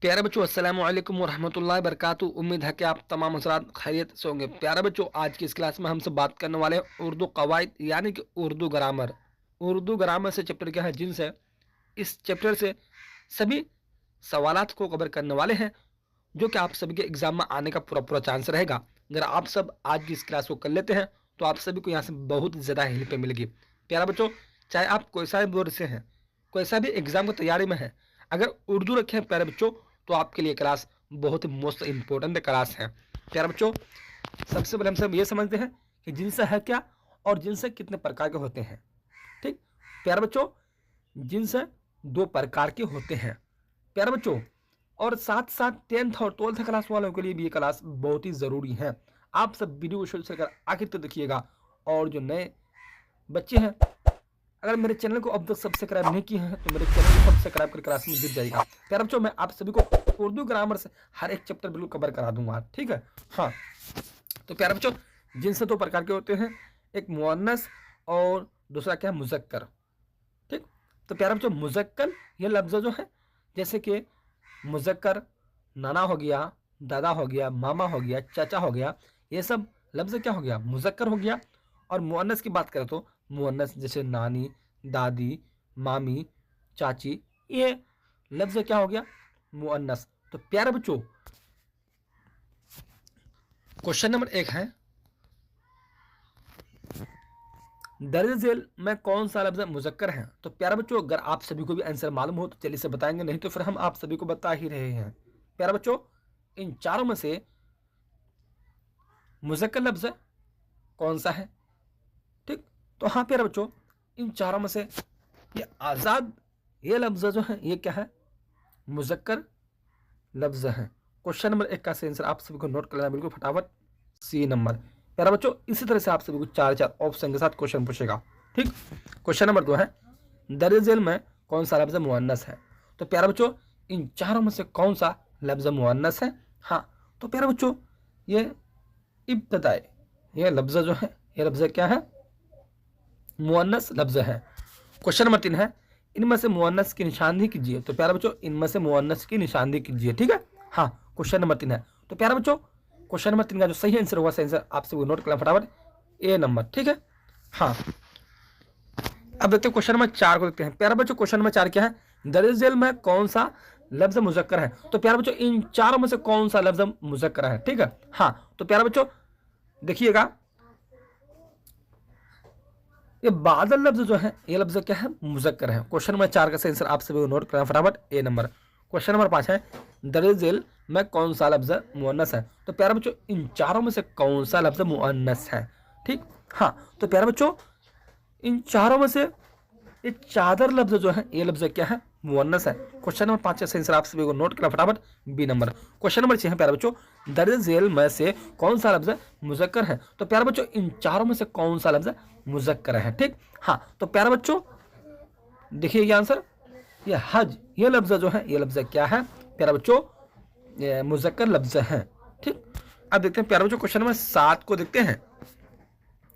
प्यारे बच्चों अस्सलाम वालेकुम वरहमतुल्लाहि वबरकातुहू। उम्मीद है कि आप तमाम हज़रात खैरियत से होंगे। प्यारे बच्चों, आज की इस क्लास में हमसे बात करने वाले हैं उर्दू कवायद यानी कि उर्दू ग्रामर। उर्दू ग्रामर से चैप्टर क्या है, जिन्स है। इस चैप्टर से सभी सवालात को कवर करने वाले हैं जो कि आप सभी के एग्जाम में आने का पूरा पूरा चांस रहेगा। अगर आप सब आज की इस क्लास को कर लेते हैं तो आप सभी को यहाँ से बहुत ज़्यादा हेल्प मिलेगी। प्यारा बच्चों, चाहे आप कोई सा भी बोर्ड से हैं, कोई सा भी एग्जाम की तैयारी में है, अगर उर्दू रखे हैं प्यारे बच्चों तो आपके लिए क्लास बहुत ही मोस्ट इंपॉर्टेंट क्लास है। प्यारे बच्चों, सबसे पहले हम सब ये समझते हैं कि जिनसे है क्या और जिनसे कितने प्रकार के होते हैं। ठीक प्यारे बच्चों, जिनसे दो प्रकार के होते हैं प्यारे बच्चों, और साथ साथ 10th और 12th क्लास वालों के लिए भी ये क्लास बहुत ही ज़रूरी है। आप सब वीडियो को शुरू से लेकर आखिर तक देखिएगा। और जो नए बच्चे हैं, अगर मेरे चैनल को अब तक सब्सक्राइब नहीं किए हैं तो मेरे चैनल को सब्सक्राइब कर क्लास में जुड़ जाएगा। प्यारे बच्चों, मैं आप सभी को उर्दू ग्रामर से हर एक चैप्टर बिल्कुल कवर करा दूंगा। ठीक है, हाँ। तो प्यारे बच्चों, जिनसे दो प्रकार के होते हैं, एक मुअन्नस और दूसरा क्या है, मुज़क्कर। ठीक, तो प्यारे बच्चों, मुज़क्कर ये लफ्ज़ जो है, जैसे कि मुज़क्कर नाना हो गया, दादा हो गया, मामा हो गया, चाचा हो गया, ये सब लफ्ज़ क्या हो गया, मुज़क्कर हो गया। और मुअन्नस की बात करें तो मुअन्नस जैसे नानी, दादी, मामी, चाची, ये लफ्ज़ क्या हो गया, मुअन्नस। तो प्यारे बच्चों, क्वेश्चन नंबर 1 है, दर्ज झेल में कौन सा लफ्ज़ मुज़क्कर है। तो प्यारे बच्चों, अगर आप सभी को भी आंसर मालूम हो तो चलिए से बताएंगे, नहीं तो फिर हम आप सभी को बता ही रहे हैं। प्यारे बच्चों, इन चारों में से मुज़क्कर लफ्ज़ कौन सा है। ठीक, तो हाँ प्यारे बच्चों, इन चारों में से ये आज़ाद ये लफ्ज़ जो है ये क्या है, मुज़क्कर लफ्ज़ है। क्वेश्चन नंबर 1 का आंसर आप सभी को नोट कर लेना बिल्कुल फटाफट, सी नंबर। प्यारे बच्चों, इसी तरह से आप सभी को चार चार ऑप्शन के साथ क्वेश्चन पूछेगा। ठीक, क्वेश्चन नंबर 2 है, दर्ज झेल में कौन सा लफ्ज़ मुअन्नस है। तो प्यारे बच्चों, इन चारों में से कौन सा लफ्ज़ मुअन्नस है। हाँ, तो प्यारे बच्चों, ये इब्तदाई ये लफ्ज़ जो है ये लफ्ज़ क्या है, मुअन्नस लफ्ज़ है। क्वेश्चन नंबर 3 है, इनमें से मुअन्नस की निशानदेही कीजिए। तो प्यारे बच्चों, इनमें से मुअन्नस की निशानदेही कीजिए। ठीक है, हाँ, क्वेश्चन नंबर 3 है। तो प्यारे बच्चों, क्वेश्चन नंबर 3 का जो सही आंसर होगा, सही आंसर आप सभी नोट करना फटाफट, ए नंबर। ठीक है, हाँ। अब देखते हैं क्वेश्चन नंबर 4 को देखते हैं। प्यारे बच्चों, क्वेश्चन नंबर 4 क्या है, दर्ज झेल में कौन सा लफ्ज़ मुज़क्कर है। तो प्यारे बच्चों, इन चारों में से कौन सा लफ्ज़ मुज़क्कर है। ठीक है, हाँ। तो प्यारे बच्चों देखिएगा, ये बादल लफ्ज़ जो है ये लफ्ज़ क्या है, मुज़क्कर है। क्वेश्चन नंबर 4 का सही आंसर आप सभी को नोट करना फटाफट, ए नंबर। क्वेश्चन नंबर 5 है, दर्ज झेल में कौन सा लफ्ज़ मुअन्नस है। तो प्यारे बच्चों, इन चारों में से कौन सा लफ्ज़ मुअन्नस है। ठीक, हाँ। तो प्यारे बच्चों, इन चारों में से ये चादर लफ्ज़ जो है ये लफ्ज़ क्या है, मुअन्नस है। क्वेश्चन नंबर 5 का सही आंसर आप सभी को नोट करना फटाफट, बी नंबर। क्वेश्चन नंबर 6 है, प्यारे बच्चों, दर्ज झेल में से कौन सा लफ्ज़ मुज़क्कर है। तो प्यारे बच्चों, इन चारों में से कौन सा लफ्ज़ मुज़क्कर है। ठीक, हाँ। तो प्यारे बच्चों देखिए ये आंसर, ये हज ये लफ्ज़ जो है ये लफ्ज़ क्या है, प्यारे बच्चों, ये मुज़क्कर लफ्ज़ है। ठीक, अब देखते हैं प्यारे बच्चों, क्वेश्चन नंबर 7 को देखते हैं।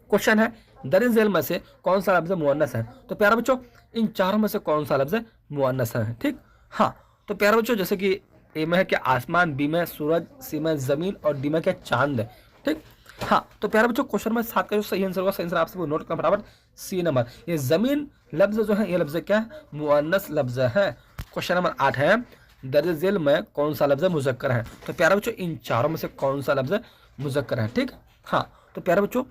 क्वेश्चन है, दर्ज झेल में से कौन सा लफ्ज़ मुअन्नस है। तो प्यारे बच्चों, इन चारों में से कौन सा लफ्ज़ मुअन्नस है। ठीक, हाँ। तो प्यारे बच्चों, जैसे कि ए में है क्या, आसमान, बी में सूरज, सी में ज़मीन और डी में क्या, चांद। ठीक, हाँ। तो प्यारे बच्चों, क्वेश्चन नंबर 7 का जो सही आंसर होगा, सही आंसर आप सबको नोट करना बराबर, सी नंबर। ये ज़मीन लफ्ज़ जो है ये लफ्ज़ क्या है, मुअन्नस लफ्ज़ है। क्वेश्चन नंबर 8 है, दर्ज झेल में कौन सा लफ्ज़ मुज़क्कर है। तो प्यारे बच्चों, इन चारों में से कौन सा लफ्ज़ मुज़क्कर है। ठीक, हाँ। तो प्यारे बच्चों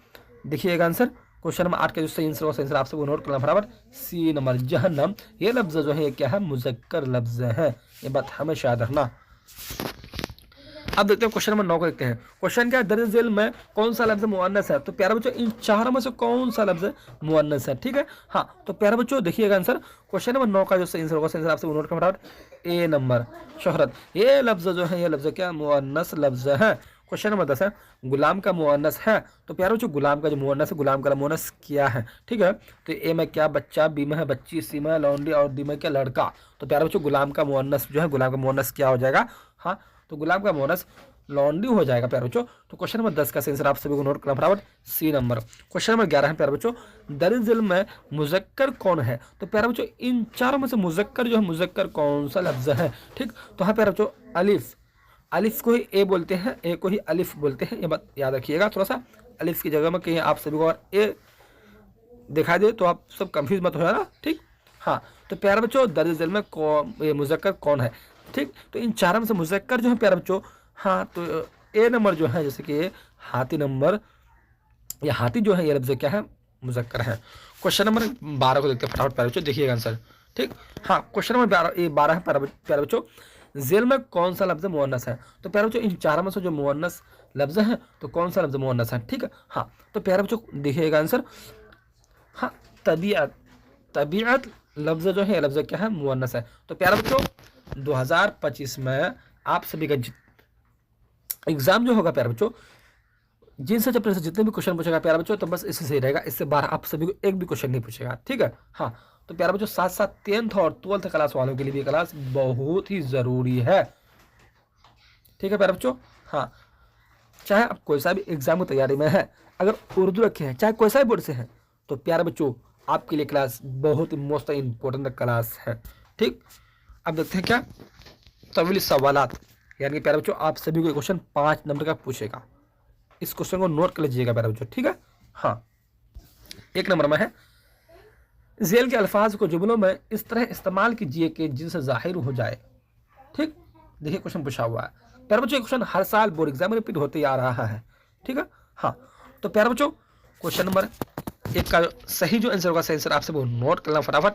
देखिएगा आंसर, क्वेश्चन नंबर 8 का जो सही आंसर होगा, सही आंसर आप सबको नोट करना बराबर, सी नंबर। जहन्नम ये लफ्ज़ जो है ये क्या है, मुज़क्कर लफ्ज़ है। ये बात हमेशा याद रखना। अब देखते हैं क्वेश्चन नंबर 9 को देखते हैं। क्वेश्चन क्या है, दर्ज झेल में कौन सा लफ्ज़ मुअन्नस है। तो प्यारे बच्चों, इन चारों में से कौन सा लफ्ज़ मुअन्नस है। ठीक है, हाँ। तो प्यारे बच्चों देखिएगा आंसर, क्वेश्चन नंबर 9 का जो सही आंसर होगा, सही आंसर आप सबको नोट करना बराबर, ए नंबर। शोहरत ये लफ्ज़ जो है ये लफ्ज़ क्या, मुअन्नस लफ्ज़ है। क्वेश्चन नंबर 10 है, गुलाम का मुअन्नस है। तो प्यारे बच्चों, गुलाम का जो मुअन्नस है, गुलाम का मुअन्नस क्या है। ठीक है, तो ए में क्या, बच्चा, बी में है बच्ची, सी में लौंडी और डी में क्या, लड़का। तो प्यारे बच्चों, गुलाम का मुअन्नस जो है, गुलाम का मुअन्नस क्या हो जाएगा। हाँ, तो गुलाम का मुअन्नस लॉन्ड्री हो जाएगा प्यारे बच्चों। तो क्वेश्चन नंबर 10 का आंसर आप सभी को नोट करना फटाफट, सी नंबर। क्वेश्चन नंबर 11 है प्यारे बच्चों, दरअसल में मुजक्कर कौन है? तो प्यारे बच्चों इन चारों में से मुजक्कर जो है, मुजक्कर कौन सा लफ्ज है? ठीक, तो हाँ प्यारे बच्चों अलिफ, अलिफ को ही ए बोलते हैं, ए को ही अलिफ बोलते हैं, ये बात याद रखिएगा। थोड़ा सा अलिफ की जगह में कहीं आप सभी को अगर ए दिखाई दे तो आप सब कंफ्यूज मत हो जाना। ठीक, हाँ तो प्यारे बच्चों दरअसल में मुजक्कर कौन है? ठीक, तो इन चारों में से मुजक्कर जो है प्यारे बच्चों, हाँ तो ए नंबर जो है, जैसे कि हाथी नंबर, या हाथी जो है ये लफ्ज क्या है? मुजक्कर है। क्वेश्चन नंबर 12 को देखते हैं फटाफट प्यारे बच्चों, देखिएगा आंसर। ठीक, हाँ क्वेश्चन नंबर 12 है प्यारे बच्चों, जेल में कौन सा लफ्ज मुअन्नस है? तो प्यारे बच्चों इन चारों में से जो मुअन्नस लफ्ज है तो कौन सा लफ्ज मुअन्नस है? ठीक है, हाँ तो प्यारे बच्चों देखिएगा आंसर। हाँ तबीयत, तबीयत लफ्ज जो है लफ्ज क्या है? मुअन्नस है। तो प्यारे बच्चों 2025 में आप सभी का एग्जाम जो होगा प्यारे बच्चों, जिनसे चैप्टर से जितने भी क्वेश्चन पूछेगा प्यारे बच्चों, तो बस इससे सही रहेगा, इससे बाहर आप सभी को एक भी क्वेश्चन नहीं पूछेगा। ठीक है, हाँ तो प्यारे बच्चों साथ साथ 10th और 12th क्लास वालों के लिए भी क्लास बहुत ही जरूरी है। ठीक है प्यारे बच्चों, हाँ चाहे आप कोई सा भी एग्जाम की तैयारी में है, अगर उर्दू रखे हैं, चाहे कोई सा भी बोर्ड से है, तो प्यारे बच्चों आपके लिए क्लास बहुत ही मोस्ट इंपॉर्टेंट क्लास है। ठीक, अब देखते हैं क्या तवील सवालात, यानी कि प्यारे बच्चों आप सभी को क्वेश्चन 5 नंबर का पूछेगा, इस क्वेश्चन को नोट कर लीजिएगा प्यारे बच्चों। ठीक है, हाँ 1 नंबर में है, जेल के अल्फाज को जुमलों में इस तरह इस्तेमाल कीजिए कि जिनसे जाहिर हो जाए। ठीक, देखिए क्वेश्चन पूछा हुआ है प्यारे बच्चों, क्वेश्चन हर साल बोर्ड एग्जाम में रिपीट होते आ रहा है। ठीक है, हाँ तो प्यारे बच्चों क्वेश्चन नंबर 1 का सही जो आंसर होगा, सही आंसर आपसे वो नोट करना फटाफट।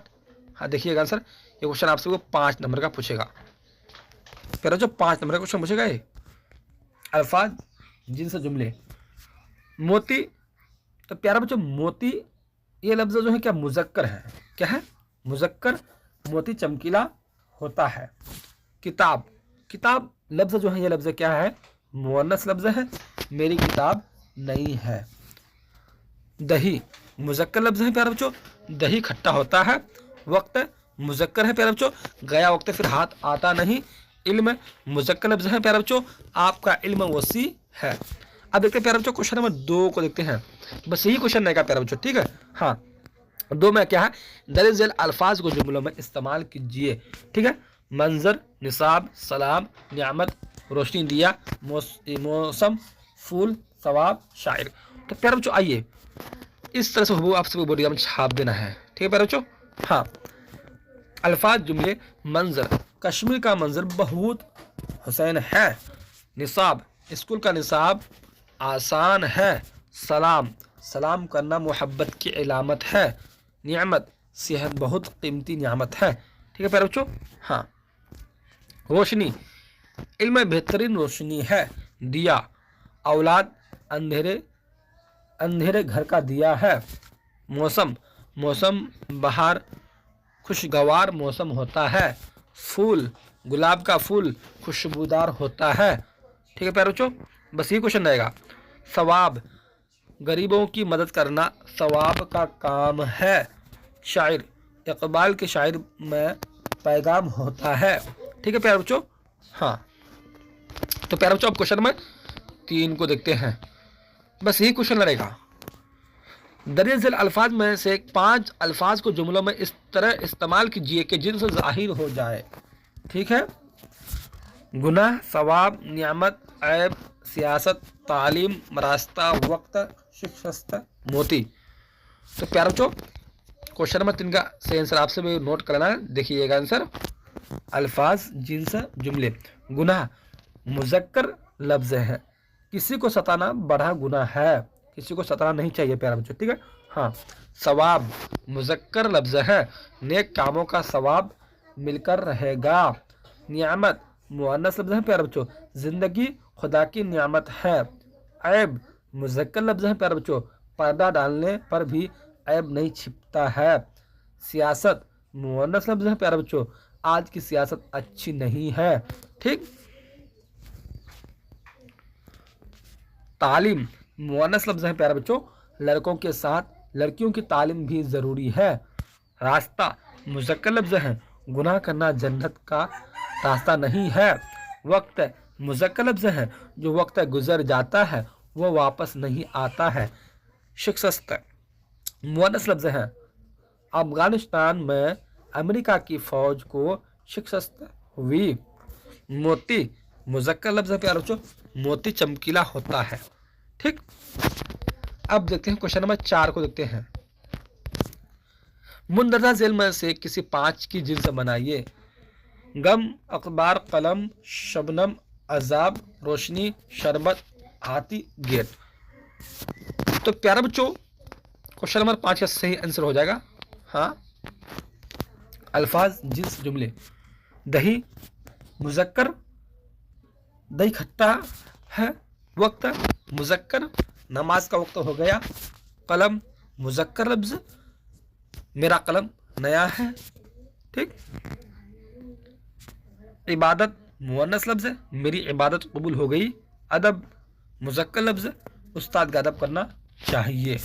हाँ देखिएगा आंसर, ये क्वेश्चन आपसे वो 5 नंबर का पूछेगा प्यारे बच्चों, 5 नंबर का क्वेश्चन पूछेगा ये। अल्फाज जिनसे जुमले, मोती, तो प्यारे बच्चों मोती ये लफ्ज जो है क्या? मुजक्कर है। क्या है? मुजक्कर, मोती चमकीला होता है। किताब, किताब लफ्ज जो है ये लफ्ज क्या है? मुअन्नस लफ्ज है, मेरी किताब नहीं है। दही मुजक्कर लफ्ज है प्यारे बच्चों, दही खट्टा होता है। वक्त मुजक्कर है प्यारे बच्चों, गया वक्त फिर हाथ आता नहीं। इल्म मुजक्कर लफ्ज है प्यारे बच्चों, आपका इल्म वसी है। अब देखते हैं प्यारे बच्चों क्वेश्चन नंबर 2 को देखते हैं, बस यही क्वेश्चन रहेगा प्यारे बच्चों। ठीक है, हाँ 2 में क्या है? दर्ज झेल अल्फाज को जुमलों में इस्तेमाल कीजिए। ठीक है, मंजर, निसाब, सलाम, नियामत, रोशनी दिया, मौसम, फूल, सवाब, शायर। तो प्यारे बच्चों आइए इस तरह से आप सभी बोर्ड एग्जाम में छाप देना है। ठीक है प्यारे बच्चों, हाँ अल्फाज जुमले, मंजर, कश्मीर का मंजर बहुत हुसैन है। निसाब, स्कूल का निसाब आसान है। सलाम, सलाम करना मोहब्बत की इलामत है। नियामत, सेहत बहुत कीमती नियामत है। ठीक है प्यारे बच्चों, हाँ रोशनी, इल्म बेहतरीन रोशनी है। दिया, औलाद अंधेरे अंधेरे घर का दिया है। मौसम, मौसम बाहर खुशगवार मौसम होता है। फूल, गुलाब का फूल खुशबूदार होता है। ठीक है प्यारे बच्चों, बस ये क्वेश्चन रहेगा। सवाब, गरीबों की मदद करना सवाब का काम है। शायर, इकबाल के शायर में पैगाम होता है। ठीक है प्यारे बच्चों, हाँ तो प्यारे बच्चों अब क्वेश्चन नंबर 3 को देखते हैं, बस यही क्वेश्चन रहेगा। दर्ज झेल अल्फाज में से 5 अल्फाज को जुमलों में इस तरह इस्तेमाल कीजिए कि जिनसे जाहिर हो जाए। ठीक है, गुनाह, सवाब, नियामत, ऐब, सियासत, तालीम, रास्ता, वक्त, शिक्षस्त, मोती। तो प्यारे बच्चों क्वेश्चन नंबर 3 का सही आंसर आपसे भी नोट करना है, देखिएगा आंसर। अल्फाज जिनसे जुमले, गुनाह मुजक्कर लफ्ज है, किसी को सताना बड़ा गुनाह है, किसी को सताना नहीं चाहिए प्यारे बच्चों। ठीक है, हाँ सवाब मुजक्कर लफ्ज है, नेक कामों का सवाब मिलकर रहेगा। नियामत मुअन्नस लफ्ज है प्यारे बच्चों, जिंदगी खुदा की नियामत है। ऐब मुजक्कर लफ्ज है प्यारे बच्चों, पर्दा डालने पर भी ऐब नहीं छिपता है। सियासत मुअन्नस लफ्ज है प्यारे बच्चों, आज की सियासत अच्छी नहीं है। ठीक, तालीम मुअन्नस लफ्ज है प्यारे बच्चों, लड़कों के साथ लड़कियों की तालीम भी ज़रूरी है। रास्ता मुजक्कर लफ्ज है, गुनाह करना जन्नत का रास्ता नहीं है। वक्त मुज़क्कर लफ्ज़ है, जो वक्त गुजर जाता है वह वापस नहीं आता है। शिकस्त मुअन्नस लफ्ज़ है, अफगानिस्तान में अमेरिका की फौज को शिकस्त हुई। मोती मुज़क्कर लफ्ज़ है प्यारे बच्चों, मोती चमकीला होता है। ठीक, अब देखते हैं क्वेश्चन नंबर 4 को देखते हैं। मुंदरजा झेल में से किसी 5 की जिन्स बनाइए। गम, अखबार, कलम, शबनम, अजाब, रोशनी, शरबत, हाथी, गेट। तो प्यारे बच्चों क्वेश्चन नंबर 5 का सही आंसर हो जाएगा हाँ, अल्फाज, जिन्स, जुमले। दही मुज़क्कर, दही खट्टा है। वक्त मुज़क्कर, नमाज का वक्त हो गया। कलम मुज़क्कर लफ्ज़, मेरा कलम नया है। ठीक, इबादत मुअन्नस लफ्ज़ है, मेरी इबादत कबूल हो गई। अदब मुज़क्कर लफ्ज़, उस्ताद का अदब करना चाहिए।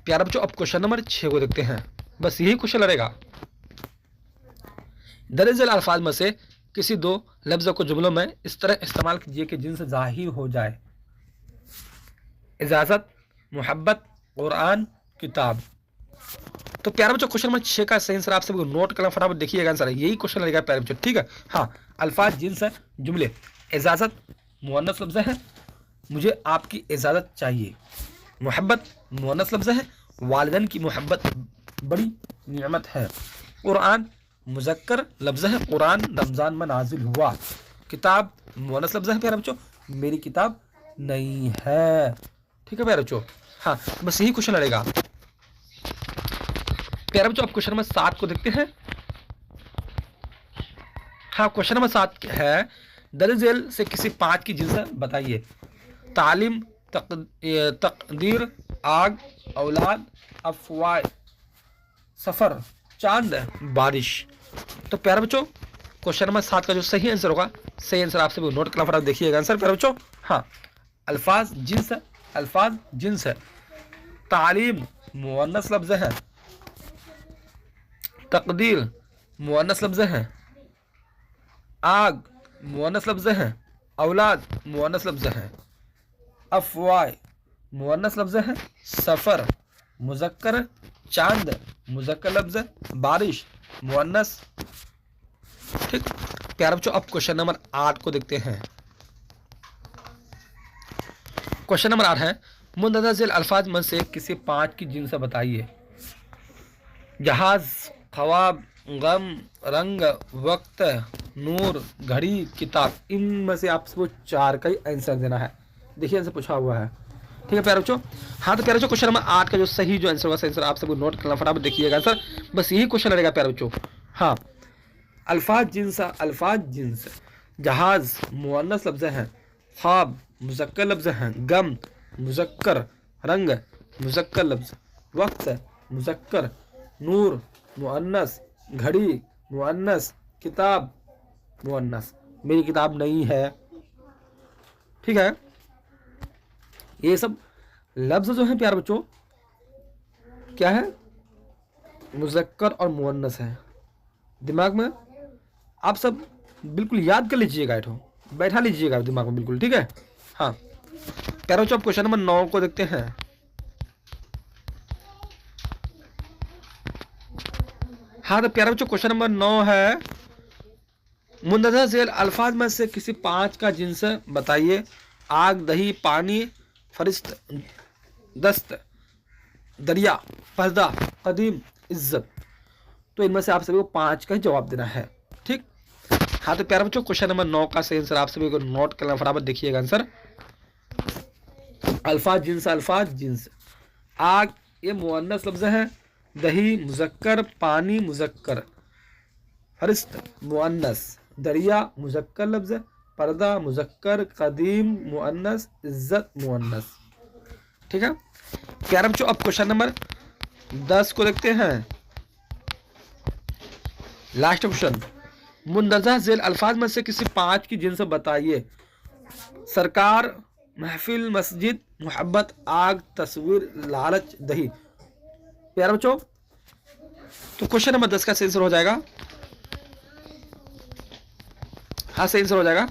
प्यारे बच्चों अब क्वेश्चन नंबर 6 को देखते हैं, बस यही क्वेश्चन लड़ेगा। दरअसल अल्फाज में से किसी 2 लफ्ज़ों को जुमलों में इस तरह इस्तेमाल कीजिए कि जिनसे जाहिर हो जाए। इजाज़त, मोहब्बत, कुरान, किताब। तो प्यारे बच्चों क्वेश्चन नंबर 6 का सही आंसर आप सबको नोट करना, फटाफट देखिएगा आंसर, यही क्वेश्चन लगेगा प्यारे बच्चों। ठीक है, हाँ, अल्फाज, जिन्स है, जुमले। इजाज़त मुअन्नस लफ्ज़ है, मुझे आपकी इजाज़त चाहिए। मोहब्बत मुअन्नस लफ्ज़ है, वालिदैन की मोहब्बत बड़ी नियमत है। कुरान मुज़क्कर लफ्ज़ है, कुरान रमज़ान में नाजिल हुआ। किताब मुअन्नस लफ्ज़ है प्यारे बच्चों, मेरी किताब नहीं है। ठीक है प्यारे बच्चों, हाँ, बस यही क्वेश्चन लड़ेगा। प्यारे बच्चों अब क्वेश्चन नंबर 7 को देखते हैं। हाँ, क्वेश्चन नंबर 7 है, दरअसल से किसी 5 की जिन्स बताइए। तालीम, तकदीर, आग, औलाद, अफवाह, सफ़र, चांद, बारिश। तो प्यारे बच्चों क्वेश्चन नंबर 7 का जो सही आंसर होगा, सही आंसर आप सभी नोट करना, फटाफट देखिएगा आंसर प्यारे बच्चों। हाँ, अल्फाज, जिन्स है, अल्फाज, जिन्स है। तालीम मुअन्नस लफ्ज़ है, तकदीर मुअन्नस लफ्ज़ है, आग मुअन्नस लफ्ज़ है, औलाद मुअन्नस लफ्ज़ है, अफवाह मुअन्नस लफ्ज़ है, सफ़र मुज़क्कर, चांद मुज़क्कर लफ्ज़, बारिश मुअन्नस। ठीक, प्यारे बच्चों अब क्वेश्चन नंबर 8 को देखते हैं। क्वेश्चन नंबर 8 है, मुंदरजा झेल अल्फाज में से किसी 5 की जिन्स बताइए। जहाज, ख्वाब, गम, रंग, वक्त, नूर, घड़ी, किताब। इनमें से आपको 4 का ही आंसर देना है। देखिए आंसर पूछा हुआ है। ठीक है प्यारे बच्चों, हाँ, तो प्यारे बच्चों क्वेश्चन नंबर 8 का जो सही आंसर होगा, सही आंसर आप सबको नोट करना, फटाफट देखिएगा आंसर, बस यही क्वेश्चन रहेगा प्यारे बच्चों। हाँ, अल्फाज, जिन्स, अल्फाज, जिन्स। जहाज मुअन्नस लफ्ज़ है, ख्वाब मुज़क्कर लफ्ज़ है, गम मुज़क्कर, रंग मुज़क्कर लफ्ज़, वक्त मुज़क्कर, नूर मुअन्नस, घड़ी मुअन्नस, किताब मुअन्नस। मेरी किताब नहीं है। ठीक है, ये सब लफ्ज़ जो है प्यारे बच्चों क्या है, मुज़क्कर और मुअन्नस है। दिमाग में आप सब बिल्कुल याद कर लीजिएगा, बैठा लीजिएगा दिमाग में बिल्कुल। ठीक है, हाँ, प्यारे बच्चों अब क्वेश्चन नंबर 9 को देखते हैं। हाँ, तो प्यारे बच्चों क्वेश्चन नंबर 9 है, मुंदरजा झेल अल्फाज में से किसी 5 का जिन्स बताइए। आग, दही, पानी, फरिश्त, दस्त, दरिया, पर्दा, कदीम, इज्जत। तो इनमें से आप सभी को 5 का ही जवाब देना है। ठीक, हाँ, तो प्यारे बच्चों क्वेश्चन नंबर 9 का सही आंसर आप सभी को नोट करना, फटाफट देखिएगा आंसर। अल्फाज, जिन्स, अल्फाज, जिन्स। आग ये मुअन्नस लफ्ज़ है, दही मुज़क्कर, पानी मुज़क्कर, फरिश्त मुअन्नस, दरिया मुज़क्कर लफ्ज़, पर्दा मुज़क्कर, कदीम मुअन्नस, इज्जत मुअन्नस। ठीक है प्यारे बच्चों, अब क्वेश्चन नंबर 10 को देखते हैं। लास्ट क्वेश्चन, मुंदरजा झेल अल्फाज में से किसी 5 की जिन्स बताइए। सरकार, महफिल, मस्जिद, मोहब्बत, आग, तस्वीर, लालच, दही। प्यारे बच्चों तो क्वेश्चन नंबर 10 का सही आंसर हो जाएगा, हाँ सही आंसर हो जाएगा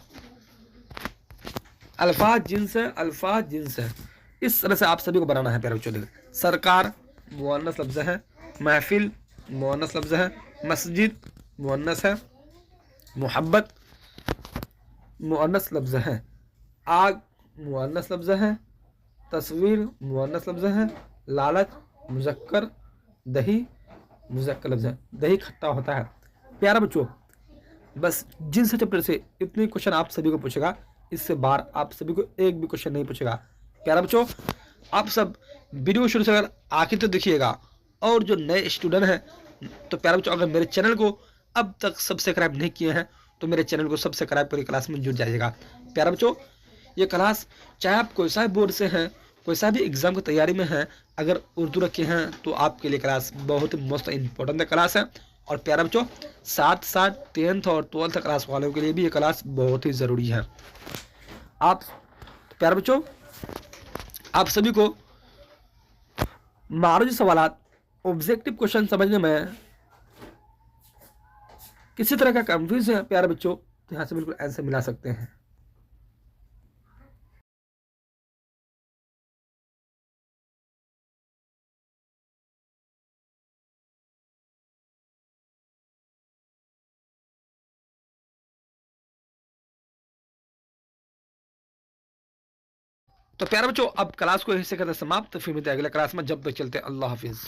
अल्फाज जिन्स है, अल्फाज जिन्स है। इस तरह से आप सभी को बनाना है प्यारे बच्चों। देखिए सरकार मुअन्नस लफ्ज़ है, महफिल मुअन्नस लफ्ज़ है, मस्जिद मुअन्नस है, मोहब्बत मुअन्नस लफ्ज़ है, आग मुअन्नस लफ्ज़ है, तस्वीर मुअन्नस लफ्ज़ है, लालच मुज़क्कर, दही मुज़क्कर लफ्ज़ है। दही खट्टा होता है। प्यारा बच्चों बस जिनसे चैप्टर से इतने क्वेश्चन आप सभी को पूछेगा, इससे बाहर आप सभी को एक भी क्वेश्चन नहीं पूछेगा। प्यारा बच्चों आप सब वीडियो शुरू से अगर आखिर तक देखिएगा। और जो नए स्टूडेंट हैं तो प्यारा बच्चों अगर मेरे चैनल को अब तक सब्सक्राइब नहीं किए हैं तो मेरे चैनल को सब्सक्राइब करके क्लास में जुड़ जाइएगा। प्यारा बच्चों ये क्लास चाहे आप कोई सा बोर्ड से हैं, कोई सा भी एग्जाम की तैयारी में हैं, अगर उर्दू रखे हैं तो आपके लिए क्लास बहुत ही मोस्ट इंपॉर्टेंट क्लास है। और प्यारा बच्चों साथ साथ 10th और 12th क्लास वालों के लिए भी ये क्लास बहुत ही ज़रूरी है। आप प्यारे बच्चों आप सभी को मारूजी सवालात ऑब्जेक्टिव क्वेश्चन समझने में किसी तरह का कंफ्यूज है प्यारे बच्चों तो यहाँ से बिल्कुल आंसर मिला सकते हैं। तो प्यारे बच्चों अब क्लास को यहीं से करते समाप्त, फिर मिलते हैं अगले क्लास में। जब तक चलते अल्लाह हाफिज़।